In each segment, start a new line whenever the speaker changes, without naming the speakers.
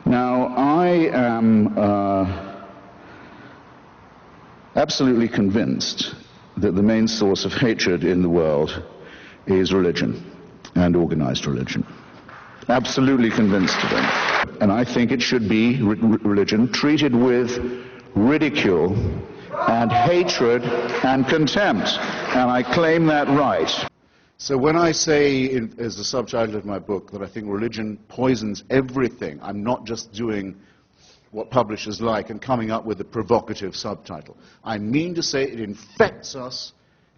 Now, I am absolutely convinced that the main source of hatred in the world is religion, and organized religion. Absolutely convinced of it. And I think it should be religion treated with ridicule and hatred and contempt. And I claim that right.
So when I say, as the subtitle of my book, that I think religion poisons everything, I'm not just doing what publishers like and coming up with a provocative subtitle. I mean to say it infects us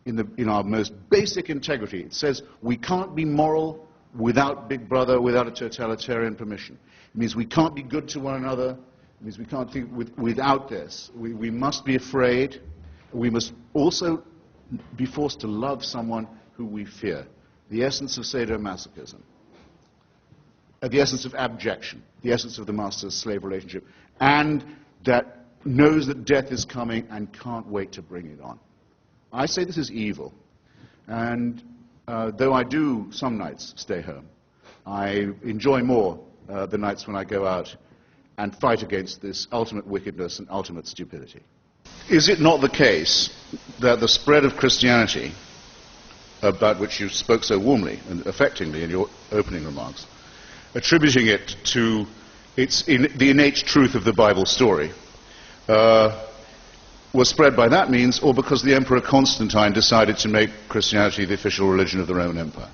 in our most basic integrity. It says we can't be moral without Big Brother, without a totalitarian permission. It means we can't be good to one another. It means we can't think without this. We must be afraid. We must also be forced to love someone who we fear. The essence of sadomasochism. The essence of abjection. The essence of the master-slave relationship. And that knows that death is coming and can't wait to bring it on. I say this is evil. And though I do some nights stay home, I enjoy more the nights when I go out and fight against this ultimate wickedness and ultimate stupidity. Is it not the case that the spread of Christianity, about which you spoke so warmly and affectingly in your opening remarks, attributing it to the innate truth of the Bible story, was spread by that means, or because the Emperor Constantine decided to make Christianity the official religion of the Roman Empire?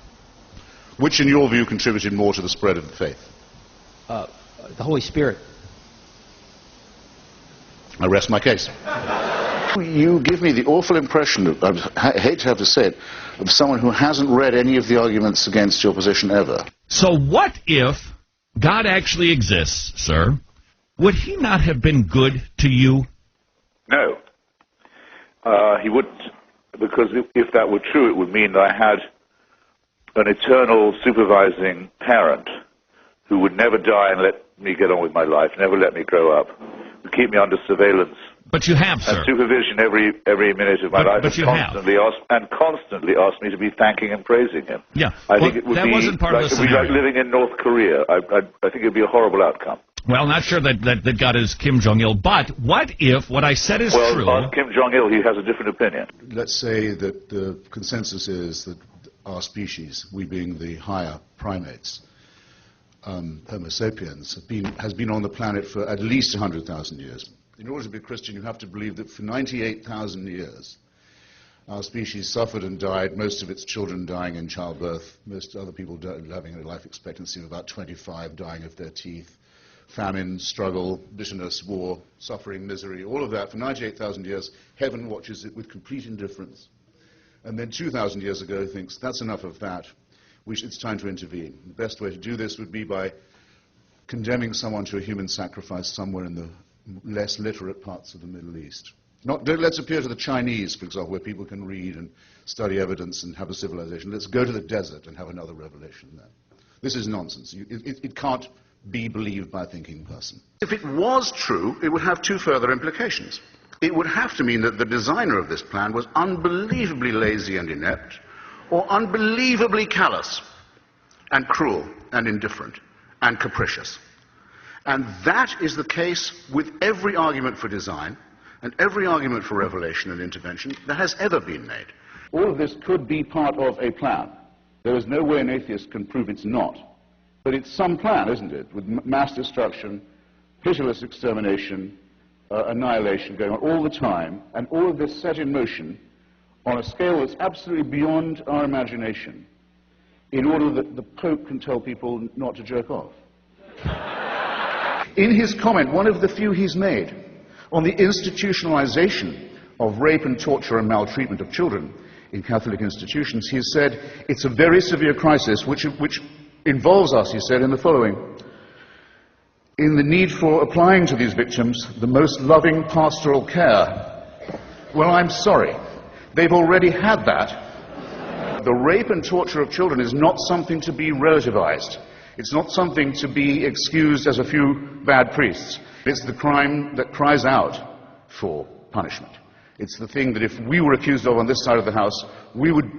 Which, in your view, contributed more to the spread of the faith?
The Holy Spirit.
I rest my case.
You give me the awful impression, I hate to have to say it, of someone who hasn't read any of the arguments against your position ever.
So what if God actually exists, sir? Would he not have been good to you?
No. He wouldn't, because if that were true, it would mean that I had an eternal supervising parent who would never die and let me get on with my life, never let me grow up, would keep me under surveillance.
But you have, sir.
And supervision every minute of my life,
but you
constantly asked me to be thanking and praising him.
Yeah.
I think it would
that
be
wasn't part
like,
of the
it would be like
scenario.
living in North Korea. I think it would be a horrible outcome.
Well, not sure that God is Kim Jong-il, but what if what I said is true?
Well, Kim Jong-il, he has a different opinion.
Let's say that the consensus is that our species, we being the higher primates, Homo sapiens, has been on the planet for at least 100,000 years. In order to be a Christian, you have to believe that for 98,000 years, our species suffered and died, most of its children dying in childbirth, most other people having a life expectancy of about 25, dying of their teeth, famine, struggle, bitterness, war, suffering, misery, all of that. For 98,000 years, heaven watches it with complete indifference. And then 2,000 years ago thinks, that's enough of that. It's time to intervene. The best way to do this would be by condemning someone to a human sacrifice somewhere in the less literate parts of the Middle East. Let's appeal to the Chinese, for example, where people can read and study evidence and have a civilization. Let's go to the desert and have another revelation there. This is nonsense. It can't be believed by a thinking person. If it was true, it would have two further implications. It would have to mean that the designer of this plan was unbelievably lazy and inept, or unbelievably callous and cruel and indifferent and capricious. And that is the case with every argument for design and every argument for revelation and intervention that has ever been made. All of this could be part of a plan. There is no way an atheist can prove it's not. But it's some plan, isn't it, with mass destruction, pitiless extermination, annihilation going on all the time, and all of this set in motion on a scale that's absolutely beyond our imagination, in order that the Pope can tell people not to jerk off. In his comment, one of the few he's made, on the institutionalization of rape and torture and maltreatment of children in Catholic institutions, he has said, it's a very severe crisis which involves us, he said, in the following: in the need for applying to these victims the most loving pastoral care. Well, I'm sorry. They've already had that. The rape and torture of children is not something to be relativized. It's not something to be excused as a few bad priests. It's the crime that cries out for punishment. It's the thing that if we were accused of on this side of the house, we would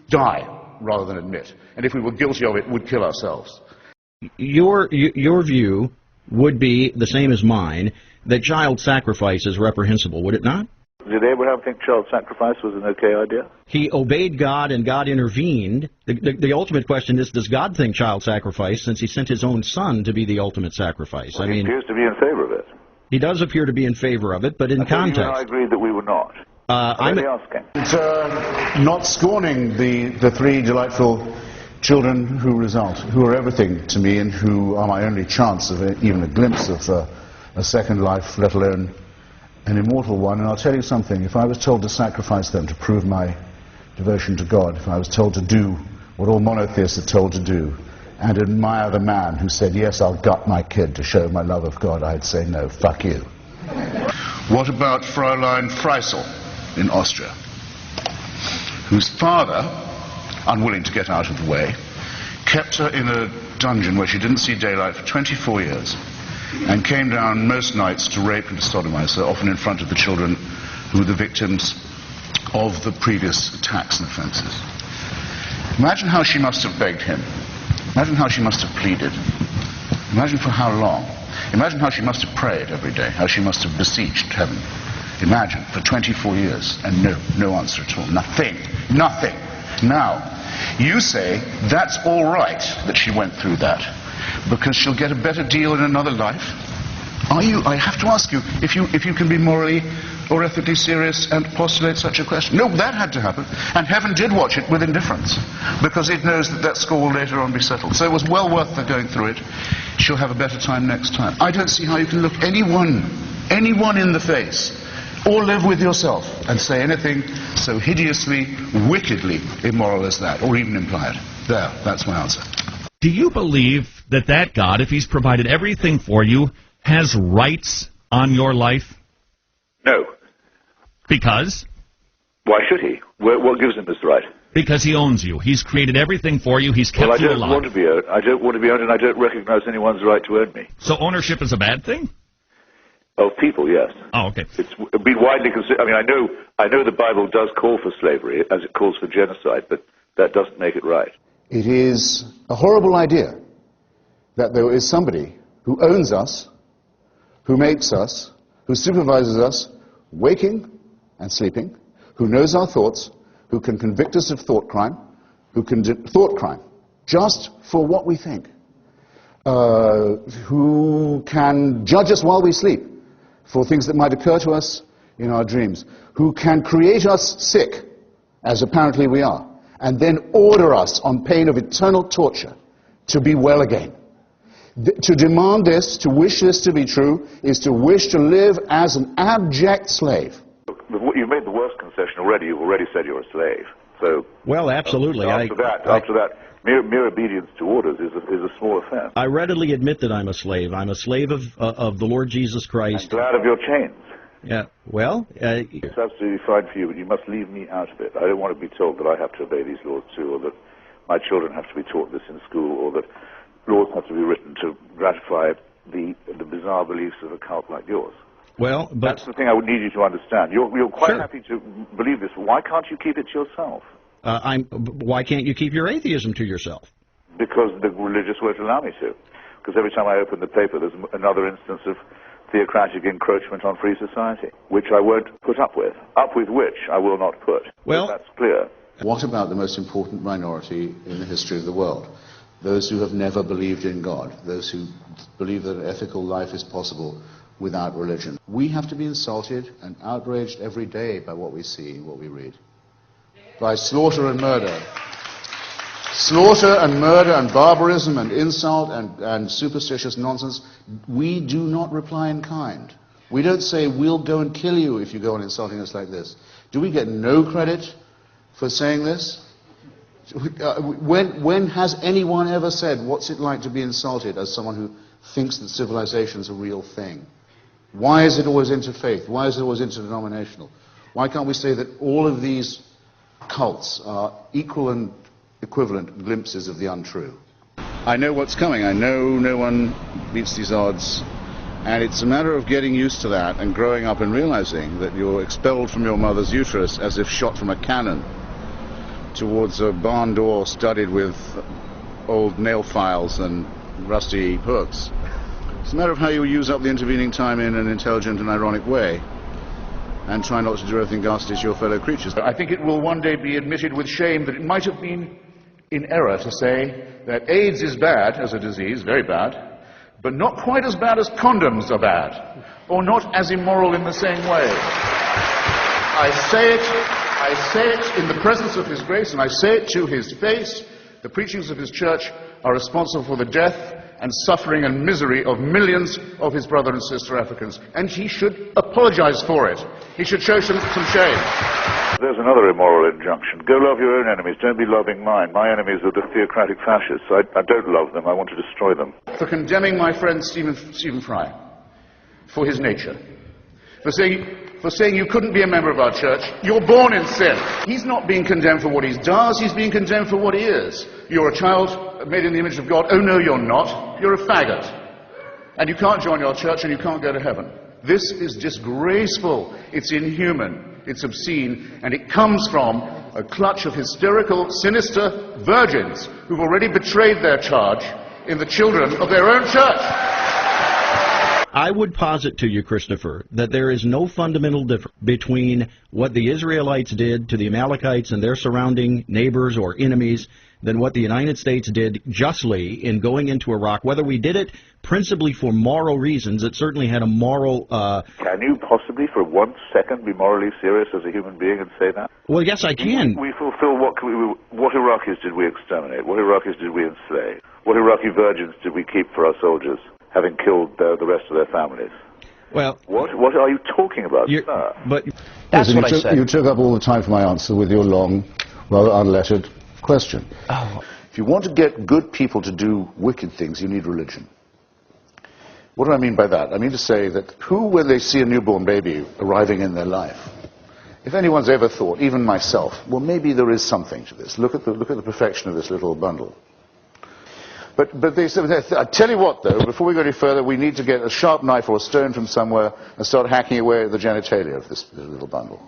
die rather than admit. And if we were guilty of it, would kill ourselves.
Your view
would be the same as mine, that child sacrifice is reprehensible, would it not?
Did Abraham think child sacrifice was an okay idea?
He obeyed God and God intervened. The ultimate question is, does God think child sacrifice, since he sent his own son to be the ultimate sacrifice?
Well, he appears to be in favor of it.
He does appear to be in favor of it, but in context.
You and I agreed that we were not. I'm asking.
Not scorning the three delightful children who result, who are everything to me and who are my only chance of even a glimpse of a second life, let alone an immortal one. And I'll tell you something, if I was told to sacrifice them to prove my devotion to God, if I was told to do what all monotheists are told to do, and admire the man who said, yes, I'll gut my kid to show my love of God, I'd say, no, fuck you. What about Fräulein Freisel in Austria, whose father, unwilling to get out of the way, kept her in a dungeon where she didn't see daylight for 24 years, and came down most nights to rape and to sodomize her, often in front of the children who were the victims of the previous attacks and offenses. Imagine how she must have begged him. Imagine how she must have pleaded. Imagine for how long. Imagine how she must have prayed every day, how she must have beseeched heaven. Imagine, for 24 years, and no answer at all. Nothing. Now, you say that's all right that she went through that, because she'll get a better deal in another life? I have to ask you, if you can be morally or ethically serious and postulate such a question. No, that had to happen, and heaven did watch it with indifference, because it knows that score will later on be settled. So it was well worth her going through it. She'll have a better time next time. I don't see how you can look anyone in the face, or live with yourself, and say anything so hideously, wickedly immoral as that, or even imply it. There, that's my answer.
Do you believe that God, if he's provided everything for you, has rights on your life?
No.
Because?
Why should he? What gives him this right?
Because he owns you. He's created everything for you. He's kept you alive.
I don't want to be owned. I don't want to be owned, and I don't recognize anyone's right to own me.
So ownership is a bad thing?
Of people, yes.
Oh, okay.
It's been widely considered. I mean, I know the Bible does call for slavery, as it calls for genocide, but that doesn't make it right.
It is a horrible idea that there is somebody who owns us, who makes us, who supervises us, waking and sleeping, who knows our thoughts, who can convict us of thought crime, thought crime, just for what we think, who can judge us while we sleep for things that might occur to us in our dreams, who can create us sick, as apparently we are, and then order us on pain of eternal torture to be well again. To demand this, to wish this to be true, is to wish to live as an abject slave.
You've made the worst concession already. You've already said you're a slave. So,
well, absolutely.
After that, mere obedience to orders is a small offense.
I readily admit that I'm a slave. I'm a slave of the Lord Jesus Christ.
I'm glad of your chains.
Yeah. Well,
it's absolutely fine for you, but you must leave me out of it. I don't want to be told that I have to obey these laws too, or that my children have to be taught this in school, or that laws have to be written to gratify the bizarre beliefs of a cult like yours.
Well, but
that's the thing I would need you to understand. You're quite
sure.
happy to believe this. Why can't you keep it to yourself?
Why can't you keep your atheism to yourself?
Because the religious won't allow me to. Because every time I open the paper, there's another instance of theocratic encroachment on free society, which I won't put up with which I will not put.
Well,
so that's clear.
What about the most important minority in the history of the world? Those who have never believed in God, those who believe that an ethical life is possible without religion. We have to be insulted and outraged every day by what we see, what we read. By slaughter and murder. Slaughter and murder and barbarism and insult and superstitious nonsense. We do not reply in kind. We don't say, we'll go and kill you if you go on insulting us like this. Do we get no credit for saying this? When has anyone ever said, what's it like to be insulted, as someone who thinks that civilization's a real thing? Why is it always interfaith? Why is it always interdenominational? Why can't we say that all of these cults are equal and equivalent glimpses of the untrue? I know what's coming. I know no one beats these odds. And it's a matter of getting used to that and growing up and realizing that you're expelled from your mother's uterus as if shot from a cannon towards a barn door studded with old nail files and rusty hooks. It's a matter of how you use up the intervening time in an intelligent and ironic way, and try not to do everything ghastly to your fellow creatures.
I think it will one day be admitted with shame that it might have been in error to say that AIDS is bad as a disease, very bad, but not quite as bad as condoms are bad, or not as immoral in the same way. I say it in the presence of His grace, and I say it to His face. The preachings of His church are responsible for the death and suffering and misery of millions of His brother and sister Africans, and He should apologize for it. He should show some shame.
There's another immoral injunction. Go love your own enemies, don't be loving mine. My enemies are the theocratic fascists. I don't love them, I want to destroy them.
For condemning my friend Stephen Fry for his nature, for saying you couldn't be a member of our church, you're born in sin. He's not being condemned for what he does, he's being condemned for what he is. You're a child made in the image of God. Oh no, you're not. You're a faggot. And you can't join our church and you can't go to heaven. This is disgraceful. It's inhuman. It's obscene. And it comes from a clutch of hysterical, sinister virgins who've already betrayed their charge in the children of their own church.
I would posit to you, Christopher, that there is no fundamental difference between what the Israelites did to the Amalekites and their surrounding neighbors or enemies than what the United States did justly in going into Iraq. Whether we did it principally for moral reasons, it certainly had a moral...
Can you possibly for 1 second be morally serious as a human being and say that?
Well, yes, I can.
We fulfill what Iraqis did we exterminate? What Iraqis did we enslave? What Iraqi virgins did we keep for our soldiers, having killed the rest of their families?
Well,
what are you talking about, sir?
But
That's
Listen,
what I said.
You took up all the time for my answer with your long, rather unlettered question.
Oh.
If you want to get good people to do wicked things, you need religion. What do I mean by that? I mean to say that who, when they see a newborn baby arriving in their life, if anyone's ever thought, even myself, well, maybe there is something to this. Look at the perfection of this little bundle. But they said, I tell you what, though, before we go any further, we need to get a sharp knife or a stone from somewhere and start hacking away at the genitalia of this little bundle.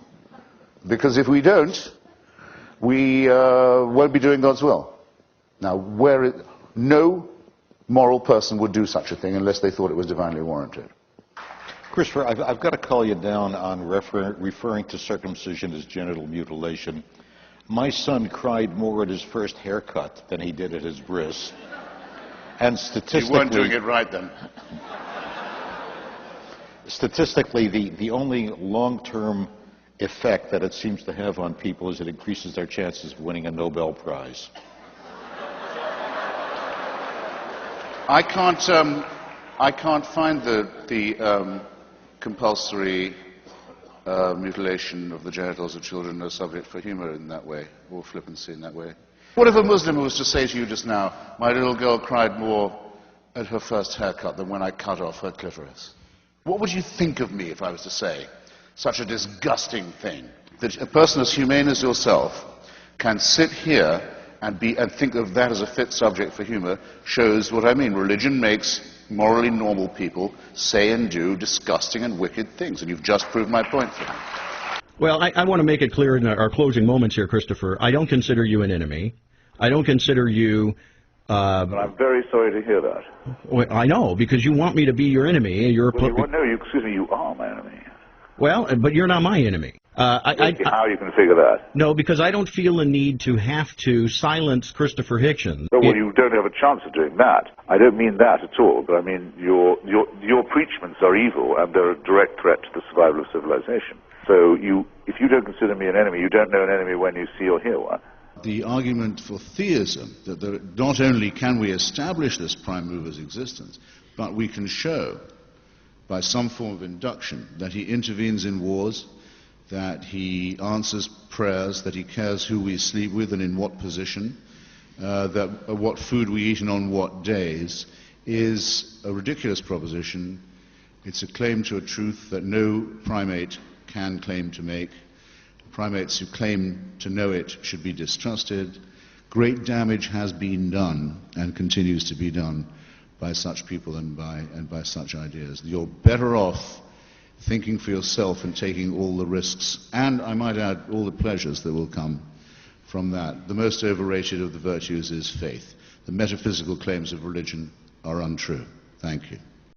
Because if we don't, we won't be doing God's will. Now, no moral person would do such a thing unless they thought it was divinely warranted.
Christopher, I've got to call you down on referring to circumcision as genital mutilation. My son cried more at his first haircut than he did at his bris. And statistically...
You weren't doing it right then.
Statistically, the only long-term effect that it seems to have on people is it increases their chances of winning a Nobel Prize.
I can't find the compulsory mutilation of the genitals of children a subject for humor in that way, or flippancy in that way. What if a Muslim was to say to you just now, my little girl cried more at her first haircut than when I cut off her clitoris? What would you think of me if I was to say such a disgusting thing? That a person as humane as yourself can sit here and think of that as a fit subject for humor shows what I mean. Religion makes morally normal people say and do disgusting and wicked things, and you've just proved my point for me.
Well, I want to make it clear in our closing moments here, Christopher. I don't consider you an enemy. I don't consider you...
But I'm very sorry to hear that.
Well, I know, because you want me to be your enemy.
Excuse me, you are my enemy.
Well, but you're not my enemy.
How you can figure that?
No, because I don't feel a need to have to silence Christopher Hitchens.
No, well, you don't have a chance of doing that. I don't mean that at all, but I mean your preachments are evil and they're a direct threat to the survival of civilization. So if you don't consider me an enemy, you don't know an enemy when you see or hear one.
The argument for theism, that not only can we establish this prime mover's existence, but we can show by some form of induction that he intervenes in wars, that he answers prayers, that he cares who we sleep with and in what position, what food we eat and on what days, is a ridiculous proposition. It's a claim to a truth that no primate can claim to make. Primates who claim to know it should be distrusted. Great damage has been done and continues to be done by such people and by such ideas. You're better off thinking for yourself and taking all the risks, and I might add all the pleasures that will come from that. The most overrated of the virtues is faith. The metaphysical claims of religion are untrue. Thank you.